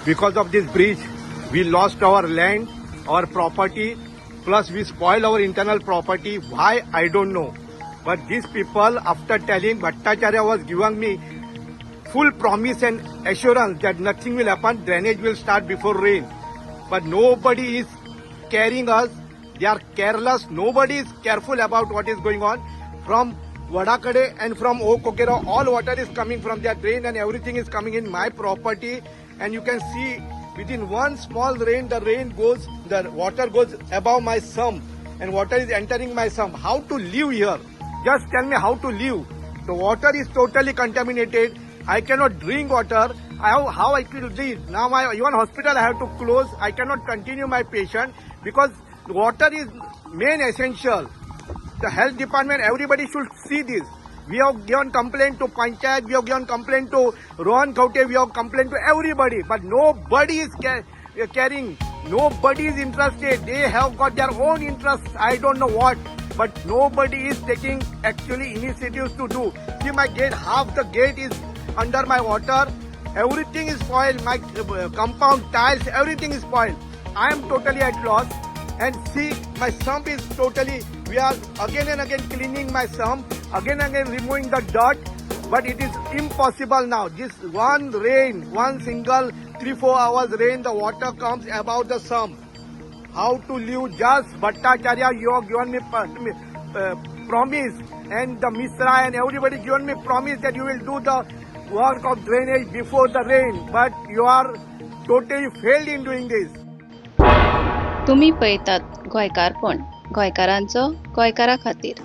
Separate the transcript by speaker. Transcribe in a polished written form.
Speaker 1: Because of this bridge, we lost our land, our property, plus we spoil our internal property. Why? I don't know. But these people, after telling, Bhattacharya was giving me full promise and assurance that nothing will happen, drainage will start before rain. But nobody is caring us. They are careless. Nobody is careful about what is going on. From Vadakade and from Okokera, all water is coming from their drain and everything is coming in my property. And you can see within one small rain, the water goes above my sump and water is entering my sump. How to live here? Just tell me how to live. The water is totally contaminated. I cannot drink water. How I will live? Now even hospital I have to close. I cannot continue my patient because water is main essential. The health department, everybody should see this. We have given complaint to Panchayat, we have given complaint to Rohan Khaute, we have complaint to everybody. But nobody is caring. Nobody is interested. They have got their own interests. I don't know what. But nobody is taking actually initiatives to do. See my gate, half the gate is under my water. Everything is spoiled. My compound, tiles, everything is spoiled. I am totally at loss. And see, my sump is totally, we are again and again cleaning my sump, again and again removing the dirt. But it is impossible now. This one rain, one single 3-4 hours rain, the water comes above the sump. How to live? Just Bhattacharya, you have given me promise, and the Misra and everybody given me promise that you will do the work of drainage before the rain. But you are totally failed in doing this.
Speaker 2: तुम्ही पळयतात गोंयकारपण, गोंयकारांचो गोंयकारा खातीर.